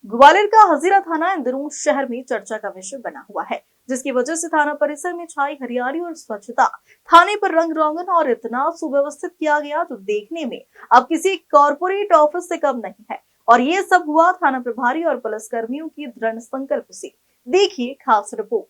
ग्वालियर का हजीरा थाना इन दिनों शहर में चर्चा का विषय बना हुआ है, जिसकी वजह से थाना परिसर में छाई हरियाली और स्वच्छता, थाने पर रंग रोगन और इतना सुव्यवस्थित किया गया जो देखने में अब किसी कॉर्पोरेट ऑफिस से कम नहीं है। और ये सब हुआ थाना प्रभारी और पुलिस कर्मियों की दृढ़ संकल्प से। देखिए खास रिपोर्ट।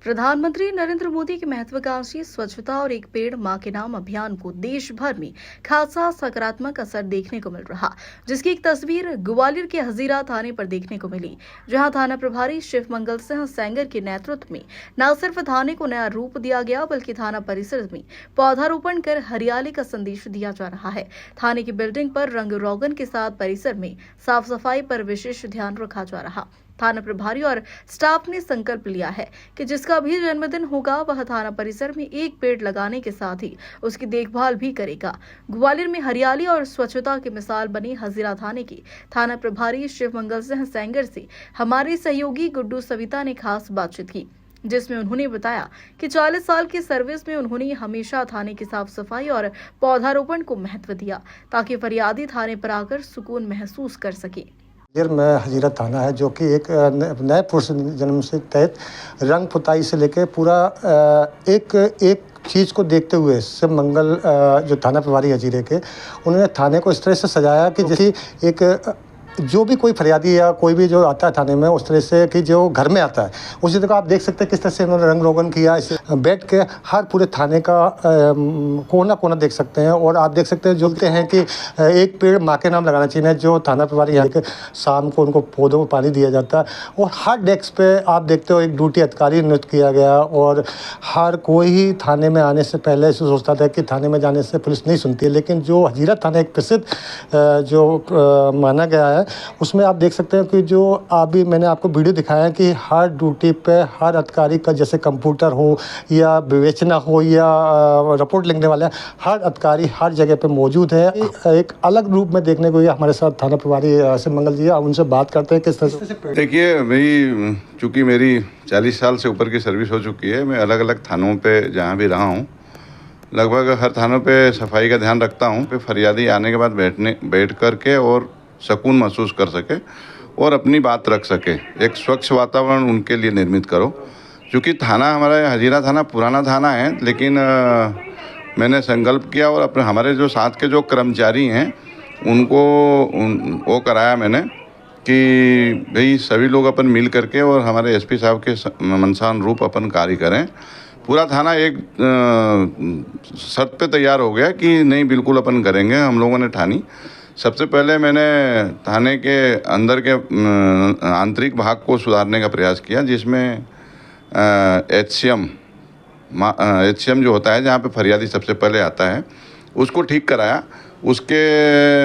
प्रधानमंत्री नरेंद्र मोदी के महत्वाकांक्षी स्वच्छता और एक पेड़ मां के नाम अभियान को देश भर में खासा सकारात्मक असर देखने को मिल रहा, जिसकी एक तस्वीर ग्वालियर के हजीरा थाने पर देखने को मिली, जहां थाना प्रभारी शिव मंगल सिंह सेंगर के नेतृत्व में न सिर्फ थाने को नया रूप दिया गया, बल्कि थाना परिसर में पौधारोपण कर हरियाली का संदेश दिया जा रहा है। थाने की बिल्डिंग पर रंग रोगन के साथ परिसर में साफ सफाई पर विशेष ध्यान रखा जा रहा। थाना प्रभारी और स्टाफ ने संकल्प लिया है कि जिसका भी जन्मदिन होगा वह थाना परिसर में एक पेड़ लगाने के साथ ही उसकी देखभाल भी करेगा। ग्वालियर में हरियाली और स्वच्छता की मिसाल बनी हजीरा थाने की थाना प्रभारी शिव मंगल सिंह सेंगर से हमारे सहयोगी गुड्डू सविता ने खास बातचीत की, जिसमें उन्होंने बताया कि 40 साल की सर्विस में उन्होंने हमेशा थाने की साफ सफाई और पौधारोपण को महत्व दिया, ताकि फरियादी थाने पर आकर सुकून महसूस कर सके। में हजीरा थाना है, जो कि एक नए पुनर्जन्म से तहत रंग पुताई से लेकर पूरा एक चीज़ को देखते हुए शिव मंगल जो थाना प्रभारी हजीरे के, उन्होंने थाने को इस तरह से सजाया कि जैसे एक जो भी कोई फरियादी या कोई भी जो आता है थाने में, उस तरह से कि जो घर में आता है उसी तरह आप देख सकते हैं किस तरह से उन्होंने रंग रोगन किया। इसे बैठ के हर पूरे थाने का कोना कोना देख सकते हैं। और आप देख सकते हैं जोलते हैं कि एक पेड़ माँ के नाम लगाना चाहिए, जो थाना प्रभारी यहाँ के शाम को उनको पौधों को पानी दिया जाता है। और हर डेस्क पे आप देखते हो एक ड्यूटी अधिकारी नियुक्त किया गया। और हर कोई ही थाने में आने से पहले ऐसे सोचता था कि थाने में जाने से पुलिस नहीं सुनती है, लेकिन जो हजीरा थाना एक प्रसिद्ध जो माना गया है, उसमें आप देख सकते हैं कि जो अभी मैंने आपको वीडियो दिखाया है कि हर ड्यूटी पे हर अधिकारी का जैसे कंप्यूटर हो या विवेचना हो या रिपोर्ट लिखने वाला, हर अधिकारी हर जगह पे मौजूद है। एक अलग रूप में देखने को ये हमारे साथ थाना प्रभारी शिव मंगल जी, अब उनसे बात करते हैं किस तरह से। देखिए भाई, चूँकि मेरी 40 साल से ऊपर की सर्विस हो चुकी है, मैं अलग अलग थानों पर जहाँ भी रहा हूँ, लगभग हर थानों पे सफाई का ध्यान रखता हूँ। फिर फरियादी आने के बाद बैठ करके और सुकून महसूस कर सके और अपनी बात रख सके, एक स्वच्छ वातावरण उनके लिए निर्मित करो। क्योंकि थाना हमारा हजीरा थाना पुराना थाना है, लेकिन मैंने संकल्प किया और अपने हमारे जो साथ के जो कर्मचारी हैं उनको वो कराया मैंने कि भाई सभी लोग अपन मिल करके और हमारे एसपी साहब के मनसानुरूप अपन कार्य करें। पूरा थाना एक शर्त पे तैयार हो गया कि नहीं बिल्कुल अपन करेंगे। हम लोगों ने ठानी। सबसे पहले मैंने थाने के अंदर के आंतरिक भाग को सुधारने का प्रयास किया, जिसमें एचसीएम जो होता है, जहाँ पे फरियादी सबसे पहले आता है, उसको ठीक कराया। उसके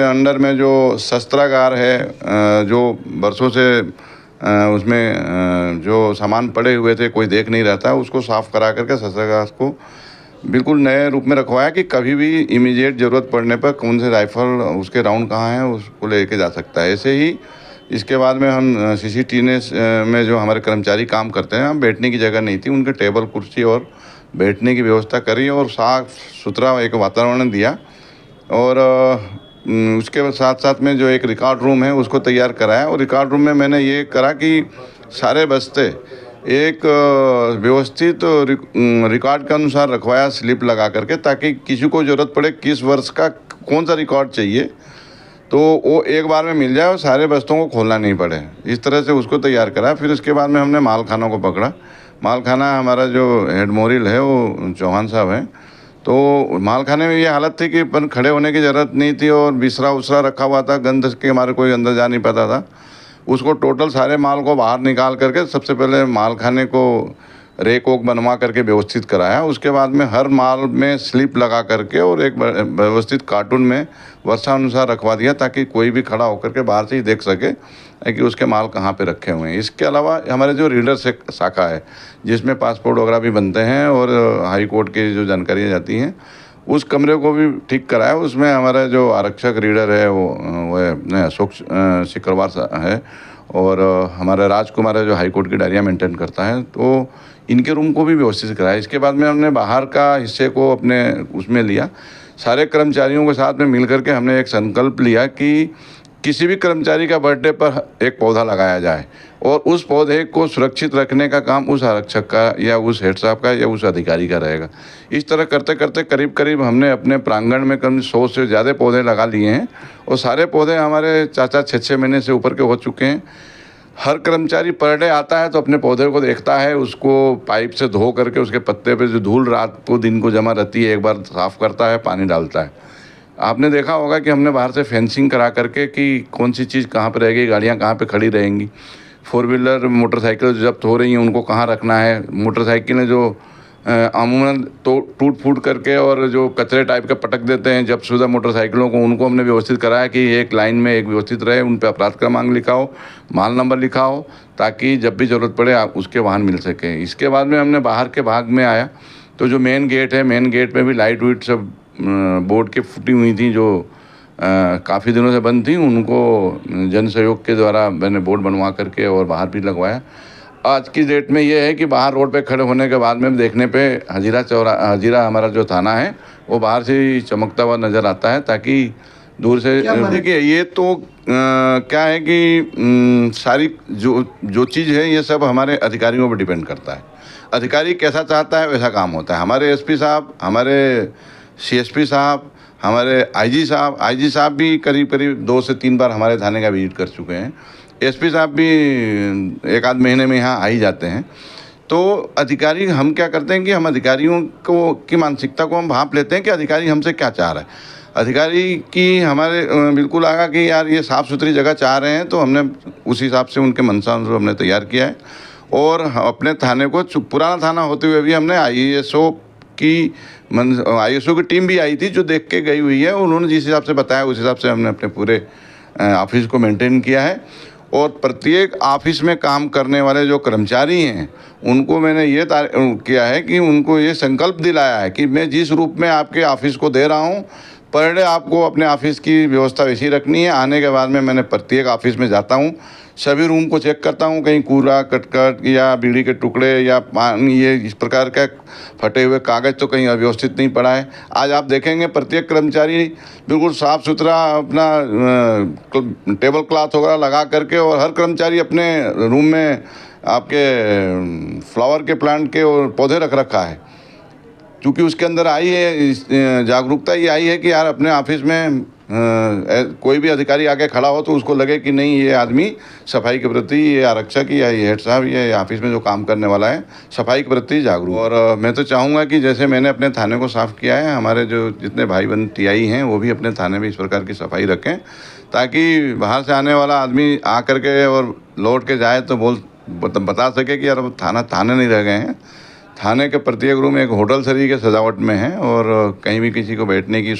अंडर में जो शस्त्रागार है, जो बरसों से उसमें जो सामान पड़े हुए थे, कोई देख नहीं रहता, उसको साफ़ करा करके शस्त्रागार को बिल्कुल नए रूप में रखवाया कि कभी भी इमीडिएट ज़रूरत पड़ने पर कौन से राइफ़ल, उसके राउंड कहाँ हैं, उसको लेके जा सकता है। ऐसे ही इसके बाद में हम सीसीटीवी में जो हमारे कर्मचारी काम करते हैं, हम बैठने की जगह नहीं थी, उनके टेबल कुर्सी और बैठने की व्यवस्था करी और साफ़ सुथरा एक वातावरण दिया। और उसके साथ साथ में जो एक रिकॉर्ड रूम है उसको तैयार कराया। और रिकॉर्ड रूम में मैंने ये करा कि सारे बस्ते एक व्यवस्थित रिकॉर्ड के अनुसार रखवाया, स्लिप लगा करके, ताकि किसी को ज़रूरत पड़े किस वर्ष का कौन सा रिकॉर्ड चाहिए तो वो एक बार में मिल जाए और सारे बस्तों को खोलना नहीं पड़े। इस तरह से उसको तैयार करा। फिर उसके बाद में हमने मालखानों को पकड़ा। मालखाना हमारा जो हेड मोरिल है वो चौहान साहब हैं। तो मालखाने में ये हालत थी कि अपन खड़े होने की ज़रूरत नहीं थी और बिसरा उसरा रखा हुआ था, गंद के हमारे कोई अंदर जा नहीं पाता था। उसको टोटल सारे माल को बाहर निकाल करके सबसे पहले मालखाने को रेक वोक बनवा करके व्यवस्थित कराया। उसके बाद में हर माल में स्लिप लगा करके और एक व्यवस्थित कार्टून में वर्षानुसार रखवा दिया, ताकि कोई भी खड़ा होकर के बाहर से ही देख सके कि उसके माल कहाँ पे रखे हुए हैं। इसके अलावा हमारे जो रीडर शाखा है, जिसमें पासपोर्ट वगैरह भी बनते हैं और हाई कोर्ट की जो जानकारियाँ जाती हैं, उस कमरे को भी ठीक कराया। उसमें हमारा जो आरक्षक रीडर है वो अशोक सिकरवार है, और हमारा राजकुमार है जो हाई कोर्ट की डायरिया मेंटेन करता है, तो इनके रूम को भी व्यवस्थित कराया। इसके बाद में हमने बाहर का हिस्से को अपने उसमें लिया। सारे कर्मचारियों के साथ में मिल करके हमने एक संकल्प लिया कि किसी भी कर्मचारी का बर्थडे पर एक पौधा लगाया जाए और उस पौधे को सुरक्षित रखने का काम उस आरक्षक का या उस हेड साहब का या उस अधिकारी का रहेगा। इस तरह करते करते करीब करीब हमने अपने प्रांगण में कम 100 से ज़्यादा पौधे लगा लिए हैं और सारे पौधे हमारे 4-6 महीने से ऊपर के हो चुके हैं। हर कर्मचारी पर डे आता है तो अपने पौधे को देखता है, उसको पाइप से धो करके उसके पत्ते पे जो धूल रात को दिन को जमा रहती है एक बार साफ़ करता है, पानी डालता है। आपने देखा होगा कि हमने बाहर से फेंसिंग करा करके कि कौन सी चीज़ कहाँ पे रहेगी, गाड़ियाँ कहाँ पे खड़ी रहेंगी, 4 व्हीलर मोटरसाइकिल जब्त हो रही हैं उनको कहाँ रखना है, मोटरसाइकिलें जो अमूमन तो टूट फूट करके और जो कचरे टाइप का पटक देते हैं जब शुदा मोटरसाइकिलों को, उनको हमने व्यवस्थित कराया कि एक लाइन में एक व्यवस्थित रहे, उन पे अपराध क्रमांक लिखा हो, माल नंबर लिखा हो, ताकि जब भी ज़रूरत पड़े आप उसके वाहन मिल सकें। इसके बाद में हमने बाहर के भाग में आया तो जो मेन गेट है, मेन गेट में भी लाइट वाइट सब बोर्ड की फूटी हुई थी जो काफ़ी दिनों से बंद थी, उनको जन सहयोग के द्वारा मैंने बोर्ड बनवा करके और बाहर भी लगवाया। आज की डेट में ये है कि बाहर रोड पे खड़े होने के बाद में देखने पे हजीरा हमारा जो थाना है वो बाहर से ही चमकता हुआ नज़र आता है, ताकि दूर से देखिए ये तो क्या है कि सारी जो चीज़ है ये सब हमारे अधिकारियों पर डिपेंड करता है। अधिकारी कैसा चाहता है वैसा काम होता है। हमारे एसपी साहब, हमारे सीएसपी साहब, हमारे आईजी साहब भी करीब करीब 2 से 3 बार हमारे थाने का विजिट कर चुके हैं। एसपी साहब भी 1 आध महीने में यहाँ आ ही जाते हैं। तो अधिकारी, हम क्या करते हैं कि हम अधिकारियों को की मानसिकता को हम भांप लेते हैं कि अधिकारी हमसे क्या चाह रहा है। अधिकारी की हमारे बिल्कुल आगा कि यार ये साफ़ सुथरी जगह चाह रहे हैं, तो हमने उस हिसाब से उनके मंशा अनुसार हमने तैयार किया है। और अपने थाने को पुराना थाना होते हुए भी हमने आईएसओ की टीम भी आई थी जो देख के गई हुई है। उन्होंने जिस हिसाब से बताया उस हिसाब से हमने अपने पूरे ऑफिस को मेंटेन किया है। और प्रत्येक ऑफिस में काम करने वाले जो कर्मचारी हैं उनको मैंने ये किया है कि उनको ये संकल्प दिलाया है कि मैं जिस रूप में आपके ऑफिस को दे रहा हूँ, पर डे आपको अपने ऑफिस की व्यवस्था वैसी रखनी है। आने के बाद में मैंने प्रत्येक ऑफिस में जाता हूँ, सभी रूम को चेक करता हूँ, कहीं कूड़ा कटकट या बीड़ी के टुकड़े या पानी, ये इस प्रकार का फटे हुए कागज़ तो कहीं अव्यवस्थित नहीं पड़ा है। आज आप देखेंगे प्रत्येक कर्मचारी बिल्कुल साफ़ सुथरा अपना टेबल क्लॉथ वगैरह लगा करके, और हर कर्मचारी अपने रूम में आपके फ्लावर के प्लांट के और पौधे रख रखा है, क्योंकि उसके अंदर आई है जागरूकता, ये आई है कि यार अपने ऑफिस में कोई भी अधिकारी आके खड़ा हो तो उसको लगे कि नहीं, ये आदमी सफाई के प्रति, ये आरक्षक या ये हेड साहब, ये ऑफिस में जो काम करने वाला है सफाई के प्रति जागरूक। और मैं तो चाहूँगा कि जैसे मैंने अपने थाने को साफ़ किया है, हमारे जो जितने भाई बहन टीआई हैं वो भी अपने थाने में इस प्रकार की सफाई रखें, ताकि बाहर से आने वाला आदमी आ करके और लौट के जाए तो बता सके कि यार अब थाने नहीं रह गए हैं। थाने के प्रत्येक रूम एक होटल तरीके सजावट में है और कहीं भी किसी को बैठने की,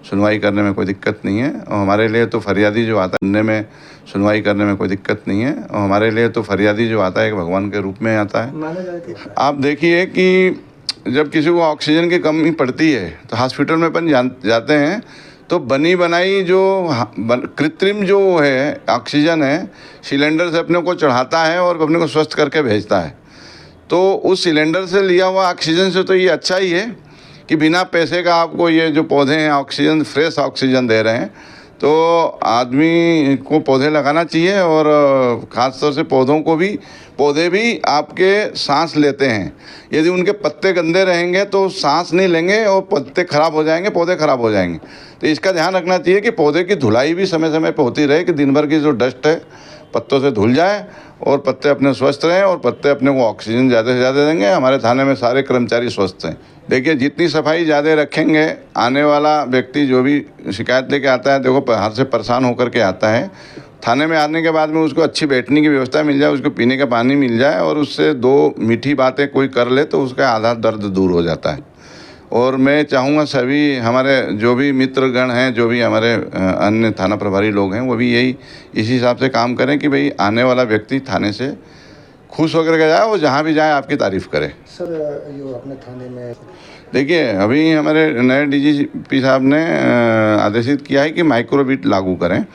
सुनवाई करने में कोई दिक्कत नहीं है। और हमारे लिए तो फरियादी जो आता है सुनवाई करने में कोई दिक्कत नहीं है। और हमारे लिए तो फरियादी जो आता है एक भगवान के रूप में आता है। आप देखिए कि जब किसी को ऑक्सीजन की कमी पड़ती है तो हॉस्पिटल में अपन जाते हैं तो बनी बनाई जो कृत्रिम जो है ऑक्सीजन है, सिलेंडर से अपने को चढ़ाता है और अपने को स्वस्थ करके भेजता है। तो उस सिलेंडर से लिया हुआ ऑक्सीजन से तो ये अच्छा ही है कि बिना पैसे का आपको ये जो पौधे हैं ऑक्सीजन, फ्रेश ऑक्सीजन दे रहे हैं। तो आदमी को पौधे लगाना चाहिए, और ख़ास तौर से पौधे भी आपके सांस लेते हैं। यदि उनके पत्ते गंदे रहेंगे तो सांस नहीं लेंगे और पत्ते खराब हो जाएंगे, पौधे खराब हो जाएंगे। तो इसका ध्यान रखना चाहिए कि पौधे की धुलाई भी समय समय पर होती रहे, कि दिन भर की जो डस्ट है पत्तों से धुल जाए और पत्ते अपने स्वस्थ रहें और पत्ते अपने को ऑक्सीजन ज़्यादा से ज़्यादा देंगे। हमारे थाने में सारे कर्मचारी स्वस्थ हैं। देखिए, जितनी सफाई ज़्यादा रखेंगे, आने वाला व्यक्ति जो भी शिकायत लेके आता है, देखो बाहर से परेशान होकर के आता है, थाने में आने के बाद में उसको अच्छी बैठने की व्यवस्था मिल जाए, उसको पीने का पानी मिल जाए और उससे 2 मीठी बातें कोई कर ले तो उसका आधा दर्द दूर हो जाता है। और मैं चाहूँगा सभी हमारे जो भी मित्रगण हैं, जो भी हमारे अन्य थाना प्रभारी लोग हैं, वो भी इसी हिसाब से काम करें कि भाई आने वाला व्यक्ति थाने से खुश होकर के जाए, वो जहाँ भी जाए आपकी तारीफ़ करे। सर, जो अपने थाने में देखिए, अभी हमारे नए डीजीपी साहब ने आदेशित किया है कि माइक्रोबिट लागू करें।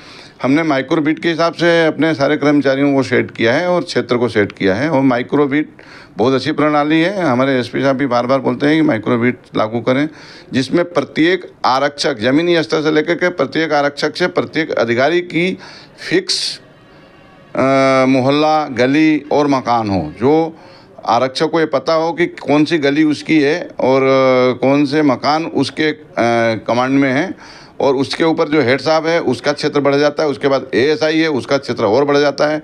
हमने माइक्रोबिट के हिसाब से अपने सारे कर्मचारियों को सेट किया है और क्षेत्र को सेट किया है। और माइक्रोबिट बहुत अच्छी प्रणाली है। हमारे एसपी साहब भी बार बार बोलते हैं कि माइक्रोबिट लागू करें, जिसमें प्रत्येक आरक्षक ज़मीनी स्तर से लेकर के प्रत्येक आरक्षक से प्रत्येक अधिकारी की फिक्स मोहल्ला, गली और मकान हो, जो आरक्षक को ये पता हो कि कौन सी गली उसकी है और कौन से मकान उसके कमांड में है, और उसके ऊपर जो हेड साहब है उसका क्षेत्र बढ़ जाता है, उसके बाद एएसआई है उसका क्षेत्र और बढ़ जाता है,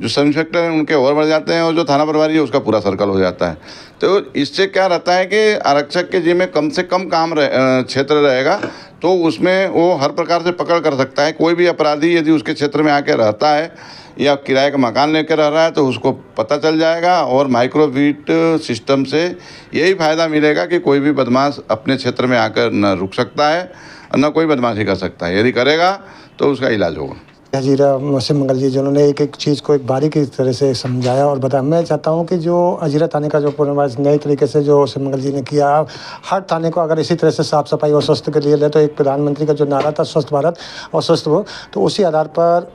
जो सब इंस्पेक्टर हैं उनके और बढ़ जाते हैं, और जो थाना प्रभारी है उसका पूरा सर्कल हो जाता है। तो इससे क्या रहता है कि आरक्षक के जिम्मे कम से कम काम क्षेत्र रहेगा, तो उसमें वो हर प्रकार से पकड़ कर सकता है। कोई भी अपराधी यदि उसके क्षेत्र में आके रहता है या किराए का मकान लेकर रह रहा है तो उसको पता चल जाएगा। और माइक्रोबिट सिस्टम से यही फ़ायदा मिलेगा कि कोई भी बदमाश अपने क्षेत्र में आकर न रुक सकता है और न कोई बदमाशी कर सकता है। यदि करेगा तो उसका इलाज होगा। हजीरा शिव मंगल जी जिन्होंने एक एक चीज़ को एक बारीकी तरह से समझाया और बताया। मैं चाहता हूं कि जो हजीरा थाने का जो पुनर्वास नए तरीके से जो शिव मंगल जी ने किया, हर थाने को अगर इसी तरह से साफ़ सफाई और स्वस्थ के लिए ले, तो एक प्रधानमंत्री का जो नारा था स्वच्छ भारत और स्वस्थ वो, तो उसी आधार पर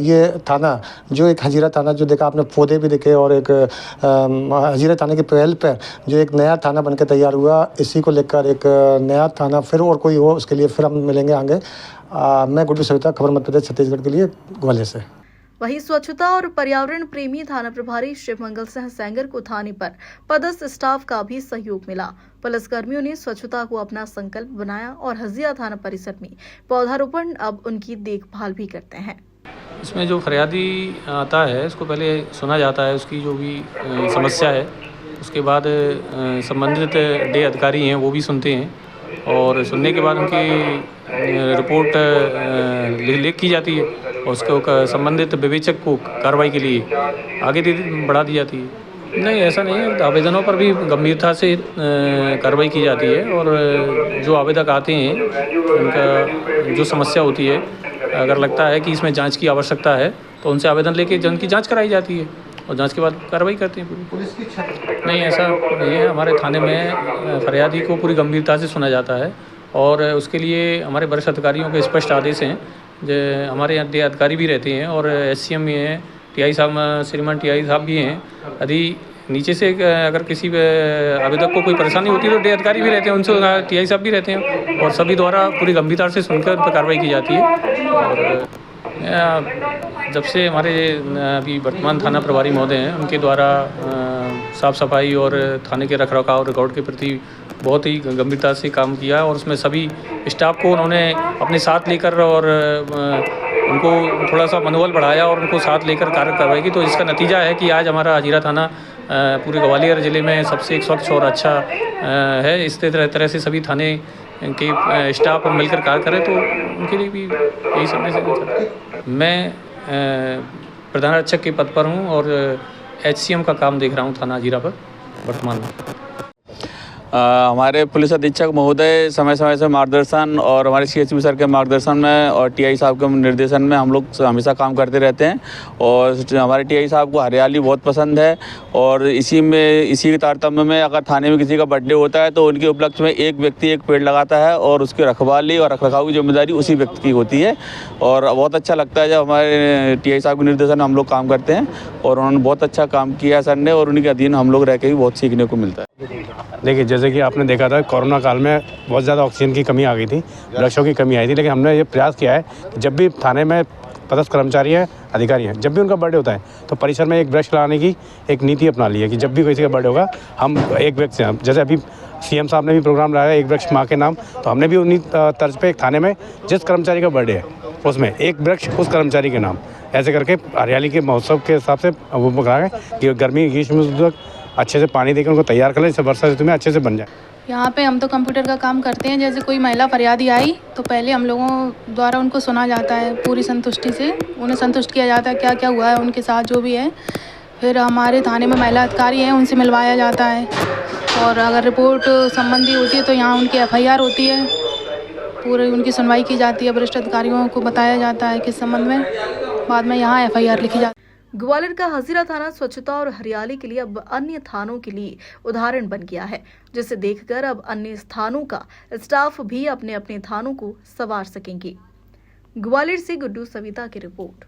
ये थाना जो एक हजीरा थाना जो देखा आपने, पौधे भी देखे, और एक हजीरा थाने की पहल पर जो एक नया थाना बन के तैयार हुआ, इसी को लेकर एक नया थाना फिर और कोई हो उसके लिए फिर हम मिलेंगे आगे। मैं गुड्डू सविता, खबर मध्य प्रदेश छत्तीसगढ़ के लिए ग्वालियर से। वहीं स्वच्छता और पर्यावरण प्रेमी थाना प्रभारी शिव मंगल सिंह सेंगर को थाने पर पदस्थ स्टाफ का भी सहयोग मिला। पुलिसकर्मियों ने स्वच्छता को अपना संकल्प बनाया और हजीरा थाना परिसर में पौधारोपण अब उनकी देखभाल भी करते हैं। इसमें जो फरियादी आता है उसको पहले सुना जाता है, उसकी जो भी समस्या है, उसके बाद संबंधित डे अधिकारी हैं वो भी सुनते हैं, और सुनने के बाद उनकी रिपोर्ट लिख की जाती है और उसको संबंधित विवेचक को कार्रवाई के लिए आगे बढ़ा दी जाती है। नहीं, ऐसा नहीं है, आवेदनों पर भी गंभीरता से कार्रवाई की जाती है, और जो आवेदक आते हैं उनका जो समस्या होती है, अगर लगता है कि इसमें जांच की आवश्यकता है तो उनसे आवेदन लेके उनकी जांच कराई जाती है और जांच के बाद कार्रवाई करते हैं पूरी। पुलिस की नहीं, ऐसा नहीं है। हमारे थाने में फरियादी को पूरी गंभीरता से सुना जाता है और उसके लिए हमारे वरिष्ठ अधिकारियों के स्पष्ट आदेश हैं। जो हमारे यहाँ अधिकारी भी रहते हैं और SCM भी हैं, TI साहब, श्रीमान TI साहब भी हैं। यदि नीचे से अगर किसी आवेदक को कोई परेशानी होती है तो अधिकारी भी रहते हैं, उनसे TI साहब भी रहते हैं, और सभी द्वारा पूरी गंभीरता से सुनकर उन पर कार्रवाई की जाती है। और जब से हमारे अभी वर्तमान थाना प्रभारी महोदय हैं, उनके द्वारा साफ़ सफाई और थाने के रखरखाव रिकॉर्ड के प्रति बहुत ही गंभीरता से काम किया, और उसमें सभी स्टाफ को उन्होंने अपने साथ लेकर और उनको थोड़ा सा मनोबल बढ़ाया और उनको साथ लेकर कार्य करवाई की। तो इसका नतीजा है कि आज हमारा हजीरा थाना पूरे ग्वालियर ज़िले में सबसे स्वच्छ और अच्छा है। इस तरह से सभी थाने के स्टाफ मिलकर कार्य करें तो उनके लिए भी यही संदेश है। मैं प्रधान आरक्षक के पद पर हूँ और HCM का काम देख रहा हूँ थाना हजीरा पर वर्तमान में। हमारे पुलिस अधीक्षक महोदय समय समय से मार्गदर्शन और हमारे CSP सर के मार्गदर्शन में और TI साहब के निर्देशन में हम लोग हमेशा काम करते रहते हैं। और हमारे TI साहब को हरियाली बहुत पसंद है, और इसी के तारतम्य में अगर थाने में किसी का बर्थडे होता है तो उनके उपलक्ष्य में एक व्यक्ति एक पेड़ लगाता है और उसकी रखवाली और रखरखाव की जिम्मेदारी उसी व्यक्ति की होती है। और बहुत अच्छा लगता है जब हमारे TI साहब के निर्देशन में हम लोग काम करते हैं, और उन्होंने बहुत अच्छा काम किया सर ने, और उनके अधीन हम लोग रह के भी बहुत सीखने को मिलता है। देखिए, जैसे कि आपने देखा था कोरोना काल में बहुत ज़्यादा ऑक्सीजन की कमी आ गई थी, वृक्षों की कमी आई थी, लेकिन हमने ये प्रयास किया है कि जब भी थाने में पदस्थ कर्मचारी हैं, अधिकारी हैं, जब भी उनका बर्थडे होता है तो परिसर में एक वृक्ष लगाने की एक नीति अपना ली है कि जब भी किसी का बर्थडे होगा हम एक वृक्ष, जैसे अभी CM साहब ने भी प्रोग्राम लाया एक वृक्ष माँ के नाम, तो हमने भी उन्हीं तर्ज पे एक थाने में जिस कर्मचारी का बर्थडे है उसमें एक वृक्ष उस कर्मचारी के नाम, ऐसे करके हरियाली के महोत्सव के हिसाब से वो बनाया कि गर्मी ग्रीष्म अच्छे से पानी देकर उनको तैयार कर लें, जिससे वर्षा ऋतु में अच्छे से बन जाए। यहाँ पे हम तो कंप्यूटर का काम करते हैं। जैसे कोई महिला फरियादी आई तो पहले हम लोगों द्वारा उनको सुना जाता है पूरी संतुष्टि से, उन्हें संतुष्ट किया जाता है क्या क्या हुआ है उनके साथ जो भी है। फिर हमारे थाने में महिला अधिकारी हैं, उनसे मिलवाया जाता है, और अगर रिपोर्ट संबंधी होती है तो यहाँ उनकी FIR होती है, पूरी उनकी सुनवाई की जाती है, वरिष्ठ अधिकारियों को बताया जाता है किस संबंध में, बाद में यहाँ FIR लिखी जाती है। ग्वालियर का हजीरा थाना स्वच्छता और हरियाली के लिए अब अन्य थानों के लिए उदाहरण बन गया है, जिसे देखकर अब अन्य स्थानों का स्टाफ भी अपने अपने थानों को संवार सकेंगे। ग्वालियर से गुड्डू सविता की रिपोर्ट।